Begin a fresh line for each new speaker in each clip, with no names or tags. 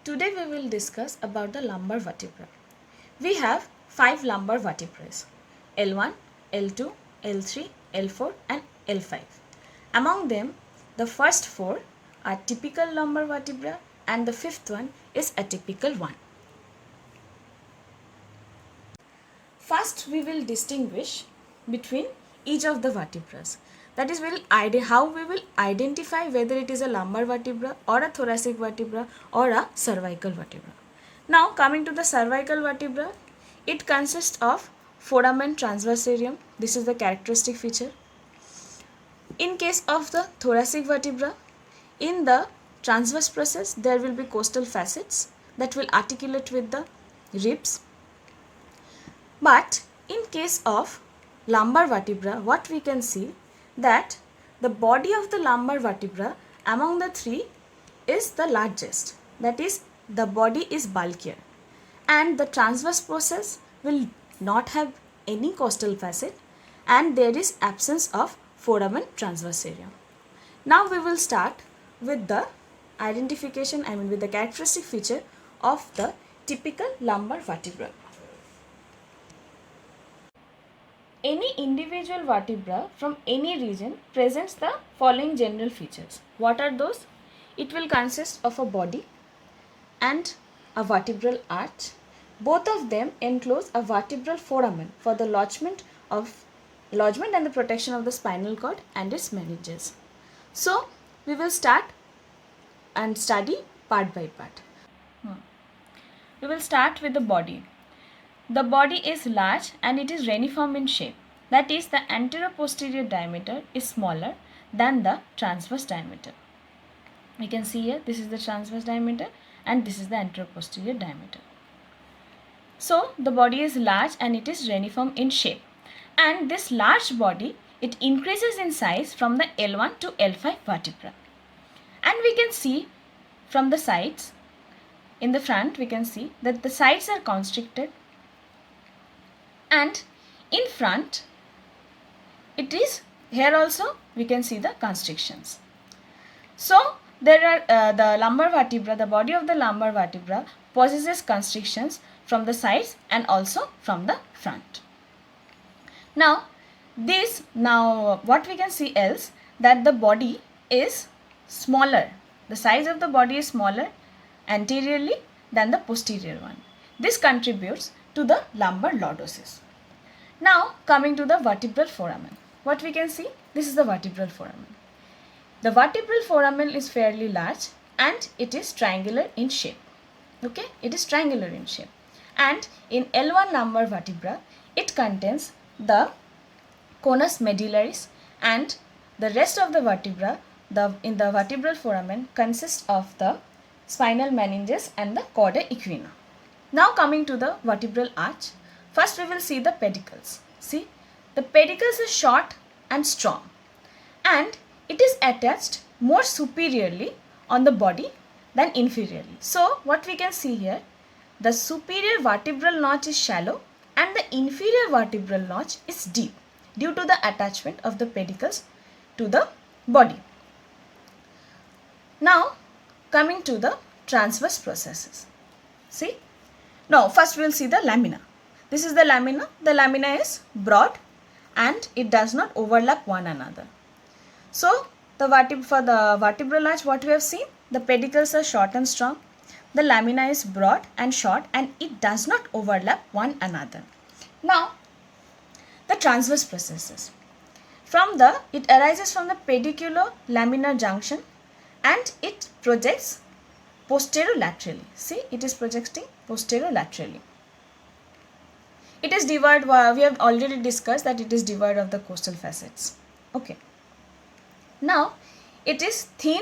Today we will discuss about the lumbar vertebra. We have 5 lumbar vertebrae: L1, L2, L3, L4 and L5. Among them, the first 4 are typical lumbar vertebra and the fifth one is atypical one. First, we will distinguish between each of the vertebrae. That is, how we will identify whether it is a lumbar vertebra or a thoracic vertebra or a cervical vertebra. Now, coming to the cervical vertebra, it consists of foramen transversarium. This is the characteristic feature. In case of the thoracic vertebra, in the transverse process, there will be costal facets that will articulate with the ribs. But in case of lumbar vertebra, what we can see that the body of the lumbar vertebra among the 3 is the largest. That is, the body is bulkier, and the transverse process will not have any costal facet, and there is absence of foramen transversarium. Now we will start with the identification, with the characteristic feature of the typical lumbar vertebra. Any individual vertebra from any region presents the following general features. What are those? It will consist of a body and a vertebral arch. Both of them enclose a vertebral foramen for the lodgement and the protection of the spinal cord and its meninges. So, we will start and study part by part. We will start with the body. The body is large and it is reniform in shape. That is, the anterior-posterior diameter is smaller than the transverse diameter. We can see here, this is the transverse diameter and this is the anterior-posterior diameter. So, the body is large and it is reniform in shape. And this large body, it increases in size from the L1 to L5 vertebra. And we can see from the sides, in the front we can see that the sides are constricted, and in front it is, here also we can see the constrictions. So there are the lumbar vertebra, the body of the lumbar vertebra possesses constrictions from the sides and also from the front. Now what we can see else, that the body is smaller, the size of the body is smaller anteriorly than the posterior one. This contributes to the lumbar lordosis. Now coming to the vertebral foramen. What we can see? This is the vertebral foramen. The vertebral foramen is fairly large and it is triangular in shape. Okay, it is triangular in shape. And in L1 lumbar vertebra, it contains the conus medullaris, and the rest of the vertebra in the vertebral foramen consists of the spinal meninges and the chordae equina. Now coming to the vertebral arch. First we will see the pedicles. See, the pedicles is short and strong and it is attached more superiorly on the body than inferiorly. So what we can see here, the superior vertebral notch is shallow and the inferior vertebral notch is deep due to the attachment of the pedicles to the body. Now coming to the transverse processes. See, now first we will see the lamina. This is the lamina. The lamina is broad and it does not overlap one another. So, for the vertebral arch, what we have seen, the pedicles are short and strong. The lamina is broad and short and it does not overlap one another. Now, the transverse processes. It arises from the pediculo-laminar junction and it projects posterolaterally. See, it is projecting posterolaterally. It is devoid, we have already discussed that it is devoid of the costal facets. Okay. Now, it is thin,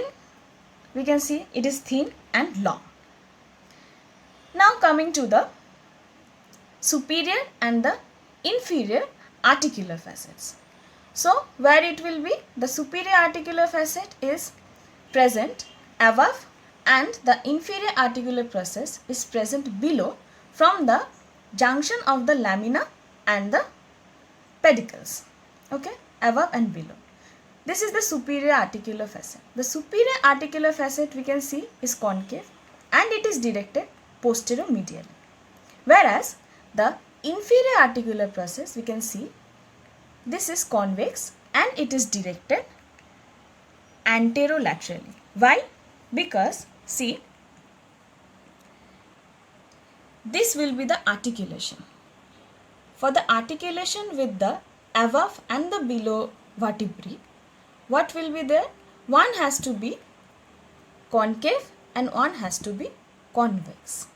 we can see it is thin and long. Now coming to the superior and the inferior articular facets. So, where it will be, the superior articular facet is present above and the inferior articular process is present below from the junction of the lamina and the pedicles, okay, above and below. This is the superior articular facet. The superior articular facet we can see is concave and it is directed posteromedially. Whereas the inferior articular process, we can see this is convex and it is directed anterolaterally. Why? Because see, this will be the articulation. For the articulation with the above and the below vertebrae, what will be there? One has to be concave and one has to be convex.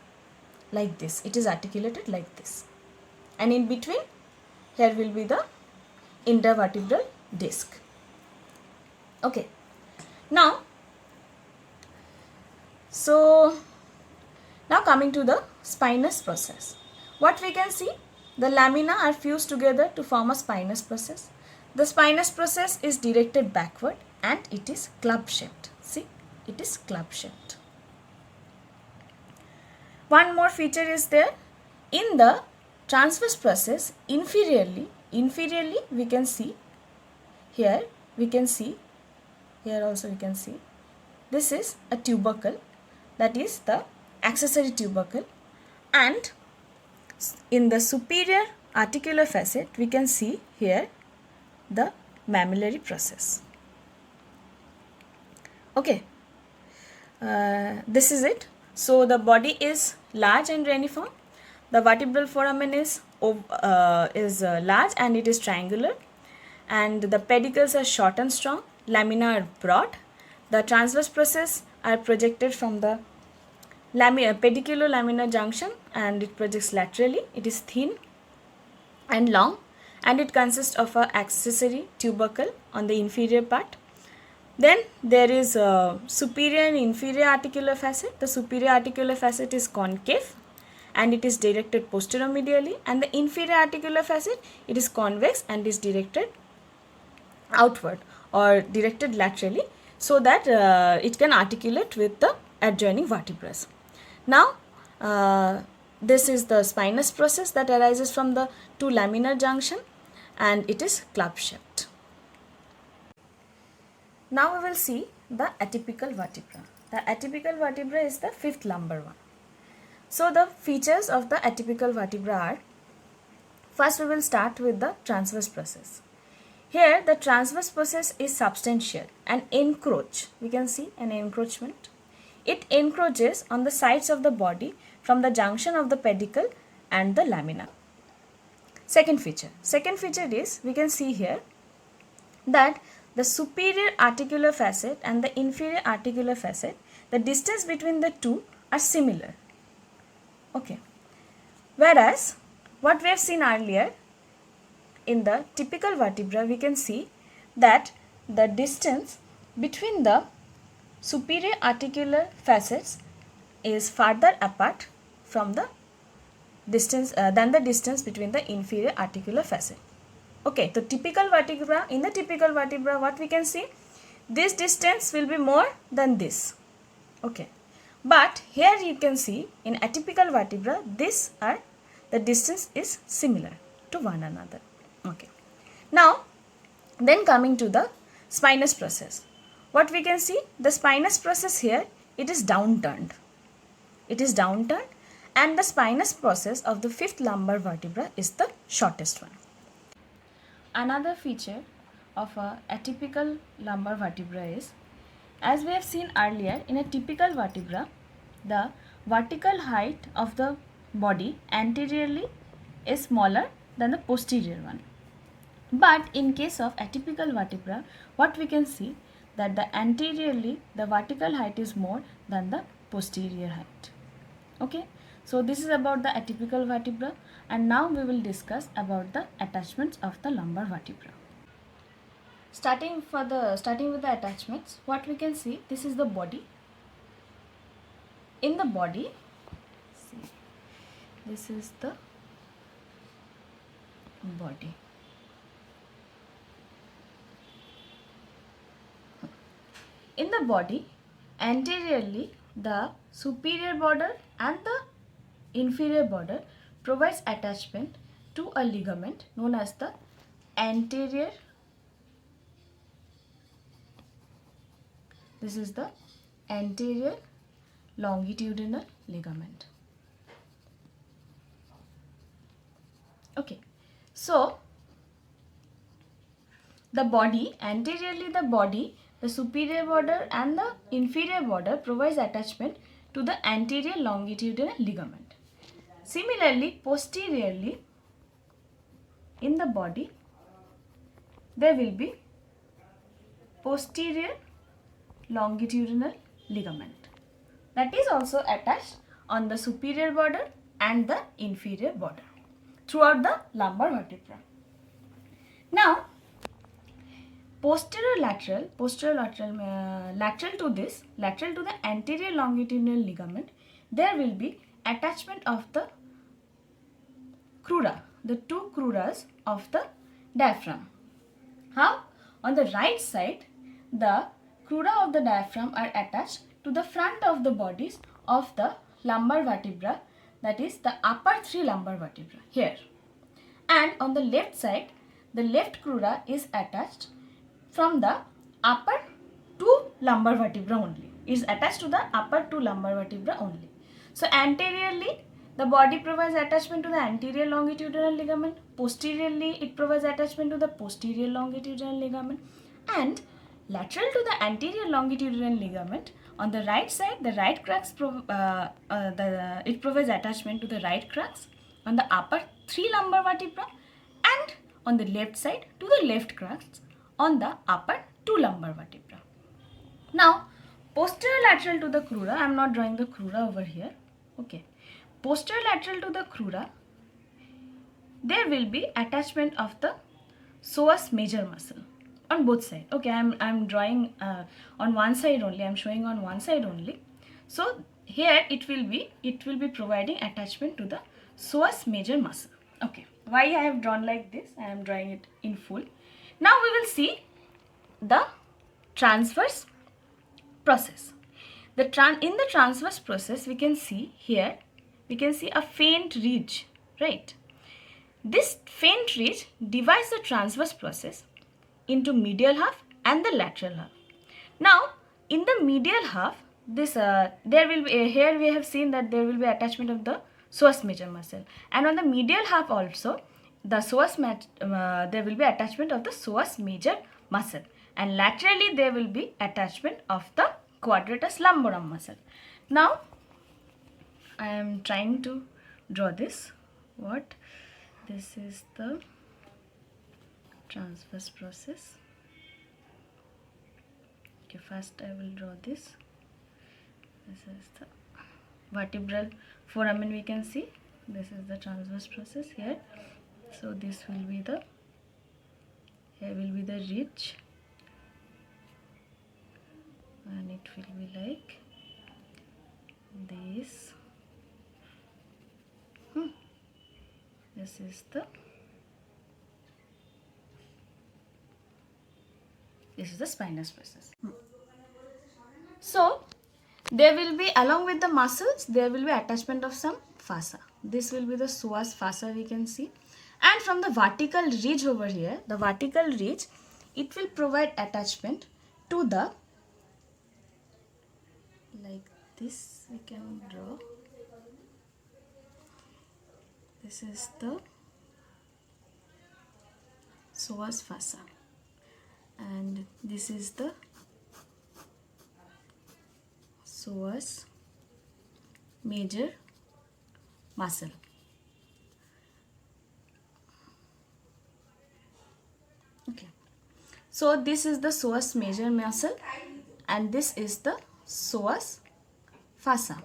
Like this, it is articulated like this. And in between, here will be the intervertebral disc. Okay. Now coming to the spinous process. What we can see? The lamina are fused together to form a spinous process. The spinous process is directed backward and it is club shaped. See, it is club shaped. One more feature is there. In the transverse process, inferiorly we can see, here we can see, here also we can see, this is a tubercle, that is the accessory tubercle, and in the superior articular facet we can see here the mammillary process. Okay, this is it. So the body is large and reniform. The vertebral foramen is large and it is triangular, and the pedicles are short and strong. Lamina are broad. The transverse process are projected from the pediculo-laminar junction and it projects laterally. It is thin and long and it consists of an accessory tubercle on the inferior part. Then there is a superior and inferior articular facet. The superior articular facet is concave and it is directed posteromedially, and the inferior articular facet, it is convex and is directed outward or directed laterally, so that it can articulate with the adjoining vertebrae. Now this is the spinous process that arises from the two laminar junction and it is club shaped. Now we will see the atypical vertebra. The atypical vertebra is the fifth lumbar one. So the features of the atypical vertebra are, first we will start with the transverse process. Here the transverse process is substantial and encroach. We can see an encroachment. It encroaches on the sides of the body from the junction of the pedicle and the lamina. Second feature is, we can see here that the superior articular facet and the inferior articular facet, the distance between the two are similar. Okay. Whereas what we have seen earlier, in the typical vertebra, we can see that the distance between the superior articular facets is farther apart from the distance than the distance between the inferior articular facet. Okay, so typical vertebra, in the typical vertebra, what we can see, this distance will be more than this. Okay, but here you can see in atypical vertebra, the distance is similar to one another. Okay, now then coming to the spinous process, what we can see, the spinous process here, it is downturned. It is downturned, and the spinous process of the fifth lumbar vertebra is the shortest one. Another feature of a atypical lumbar vertebra is, as we have seen earlier, in a typical vertebra, the vertical height of the body anteriorly is smaller than the posterior one. But in case of atypical vertebra, what we can see, that the anteriorly the vertical height is more than the posterior height. Okay, so this is about the atypical vertebra, and now we will discuss about the attachments of the lumbar vertebra. Starting with the attachments, what we can see, this is the body. In the body, see, this is the body. In the body, anteriorly the superior border and the inferior border provides attachment to a ligament known as the anterior. This is the anterior longitudinal ligament. Okay, so the body, anteriorly the body, the superior border and the inferior border provides attachment to the anterior longitudinal ligament. Similarly, posteriorly in the body, there will be posterior longitudinal ligament that is also attached on the superior border and the inferior border throughout the lumbar vertebra. Now, lateral to the anterior longitudinal ligament, there will be attachment of the crura, the two cruras of the diaphragm. How? On the right side, the crura of the diaphragm are attached to the front of the bodies of the lumbar vertebra, that is the upper three lumbar vertebra here. And on the left side, the left crura is attached from the upper two lumbar vertebra only. Is attached to the upper two lumbar vertebra only. So anteriorly, the body provides attachment to the anterior longitudinal ligament. Posteriorly, it provides attachment to the posterior longitudinal ligament. And lateral to the anterior longitudinal ligament, on the right side, the right crux it provides attachment to the right crux on the upper three lumbar vertebra, and on the left side to the left crux on the upper two lumbar vertebra. Now, posterior lateral to the crura, I am not drawing the crura over here. Okay. Posterior lateral to the crura, there will be attachment of the psoas major muscle on both sides. Okay, I'm drawing on one side only. I'm showing on one side only. So here it will be providing attachment to the psoas major muscle. Okay, why I have drawn like this? I am drawing it in full. Now we will see the transverse process. In the transverse process, we can see here, we can see a faint ridge, right? This faint ridge divides the transverse process into medial half and the lateral half. Now, in the medial half, this there will be here we have seen that there will be attachment of the psoas major muscle, and on the medial half also the there will be attachment of the psoas major muscle, and laterally there will be attachment of the quadratus lumborum muscle. Now, I am trying to draw this. This is the transverse process. Okay, first I will draw this. This is the vertebral foramen, we can see. This is the transverse process here. So this will be the, here will be the ridge, and it will be like this. This is the spinous process. So there will be, along with the muscles, there will be attachment of some fossa. This will be the psoas fossa, we can see. And from the vertical ridge over here, the vertical ridge, it will provide attachment to the, like this we can draw. This is the psoas fossa, and this is the psoas major muscle. Okay, so this is the psoas major muscle, and this is the psoas fossa.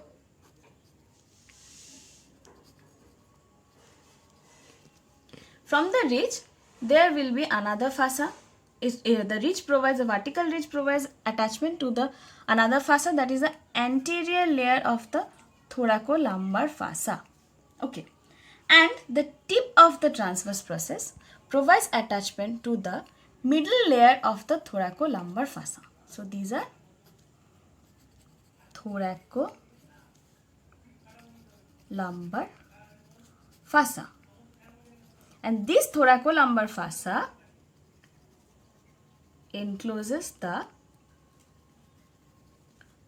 From the ridge, there will be another fossa. The ridge provides, a vertical ridge provides attachment to the another fossa, that is the anterior layer of the thoracolumbar fossa. Okay, and the tip of the transverse process provides attachment to the middle layer of the thoracolumbar fossa. So these are thoracolumbar fossa. And this thoracolumbar fossa encloses the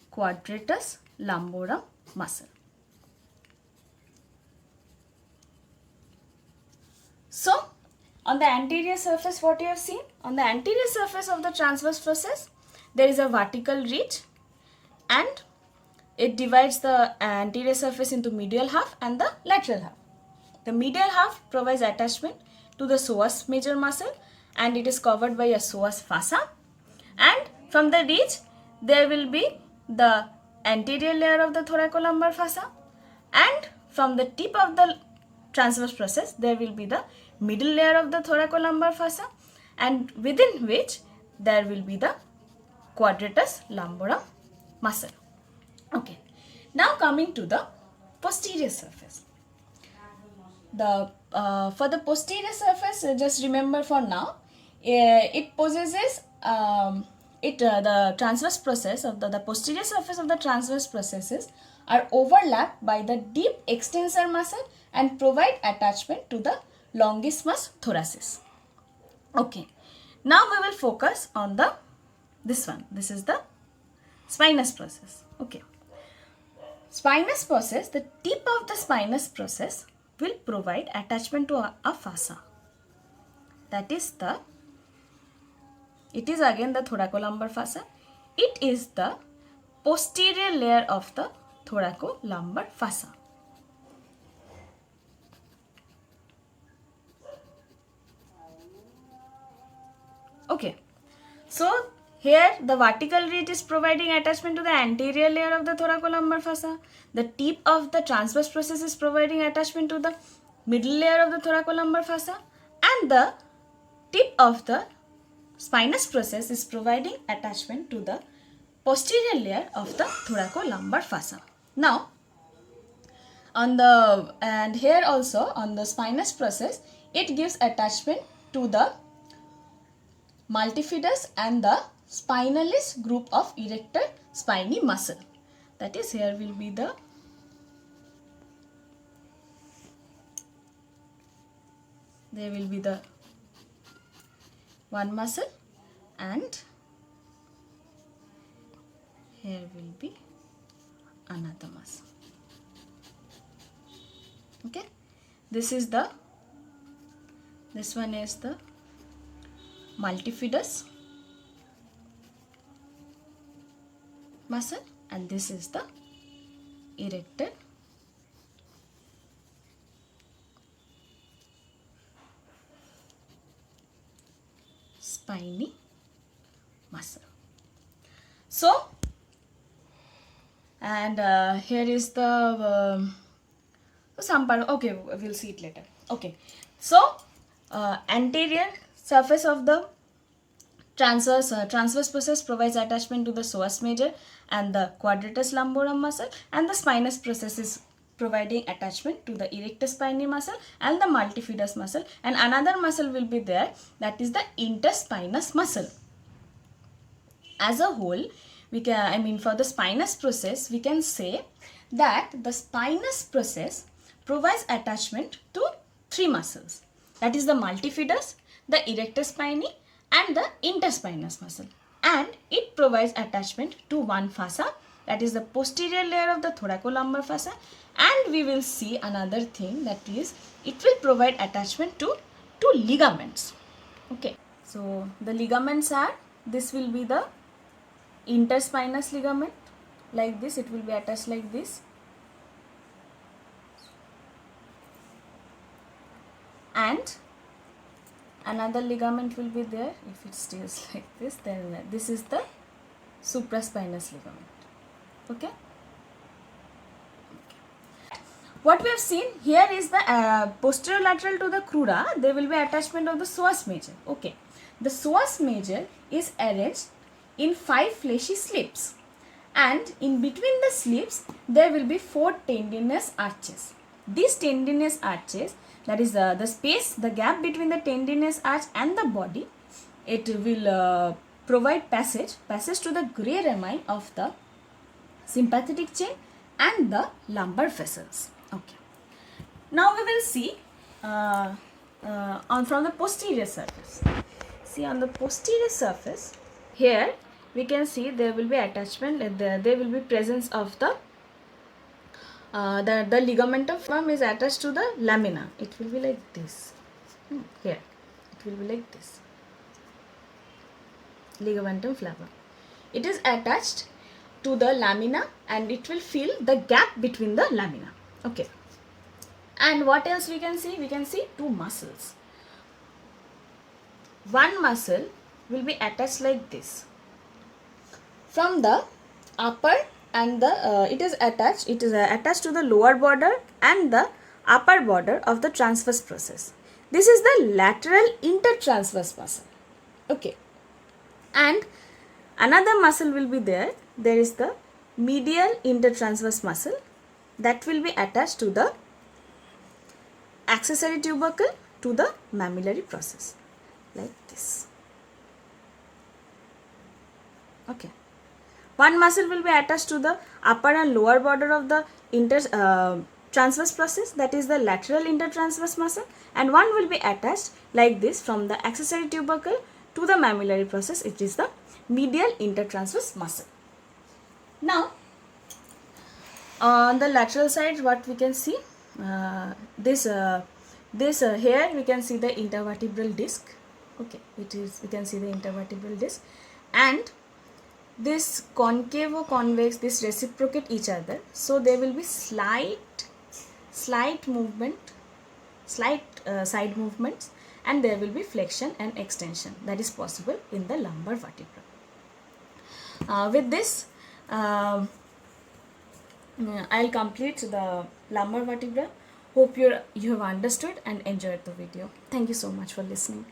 quadratus lumborum muscle. So, on the anterior surface, what you have seen? On the anterior surface of the transverse process, there is a vertical ridge and it divides the anterior surface into medial half and the lateral half. The medial half provides attachment to the psoas major muscle and it is covered by a psoas fossa. And from the ridge, there will be the anterior layer of the thoracolumbar fossa, and from the tip of the transverse process, there will be the middle layer of the thoracolumbar fossa, and within which there will be the quadratus lumborum muscle. Okay, now coming to the posterior surface. For the posterior surface, just remember for now, it possesses the transverse process of the posterior surface of the transverse processes are overlapped by the deep extensor muscle and provide attachment to the longissimus thoracis. Okay, now we will focus on this one. This is the spinous process. Okay, spinous process, the tip of the spinous process will provide attachment to a fossa. That is it is again the thoracolumbar fossa. It is the posterior layer of the thoracolumbar fossa. Okay, so here the vertical ridge is providing attachment to the anterior layer of the thoracolumbar fossa. The tip of the transverse process is providing attachment to the middle layer of the thoracolumbar fossa, and the tip of the spinous process is providing attachment to the posterior layer of the thoracolumbar fossa. Now, here also on the spinous process, it gives attachment to the multifidus and the spinalis group of erector spinae muscle. That is, here will be there will be the one muscle and here will be another muscle. Okay, this one is the multifidus muscle and this is the erector spinae muscle. So, and here is the some part. Okay, we'll see it later. Okay, so anterior surface of the transverse process provides attachment to the psoas major and the quadratus lumborum muscle, and the spinous process is providing attachment to the erector spinae muscle and the multifidus muscle, and another muscle will be there, that is the interspinous muscle. As a whole, for the spinous process, we can say that the spinous process provides attachment to three muscles, that is the multifidus, the erector spinae and the interspinous muscle, and it provides attachment to one fossa, that is the posterior layer of the thoracolumbar fossa, and we will see another thing, that is it will provide attachment to two ligaments. Okay, so the ligaments are, this will be the interspinous ligament, like this, it will be attached like this, and another ligament will be there. If it stays like this, then this is the supraspinous ligament. Okay. What we have seen here is the posterolateral to the crura, there will be attachment of the psoas major. Okay. The psoas major is arranged in 5 fleshy slips, and in between the slips there will be 4 tendinous arches. These tendinous arches, that is the space, the gap between the tendinous arch and the body, it will provide passage to the gray rami of the sympathetic chain and the lumbar vessels. Okay. Now we will see from the posterior surface. See, on the posterior surface, here we can see there will be attachment, there will be presence of the ligamentum flavum is attached to the lamina. It will be like this. Here it will be like this, ligamentum flavum. It is attached to the lamina and it will fill the gap between the lamina. Okay. And what else we can see? We can see two muscles. One muscle will be attached like this from the upper, and the it is attached to the lower border and the upper border of the transverse process. This is the lateral intertransverse muscle. Okay. And another muscle will be there. There is the medial intertransverse muscle that will be attached to the accessory tubercle to the mammillary process, like this. Okay. One muscle will be attached to the upper and lower border of the transverse process, that is the lateral intertransverse muscle, and one will be attached like this from the accessory tubercle to the mammillary process. It is the medial intertransverse muscle. Now, on the lateral side, what we can see, here we can see the intervertebral disc. Okay, we can see the intervertebral disc, and this concave or convex, this reciprocate each other, so there will be slight movement, side movements, and there will be flexion and extension that is possible in the lumbar vertebra. With this, I'll complete the lumbar vertebra. Hope you have understood and enjoyed the video. Thank you so much for listening.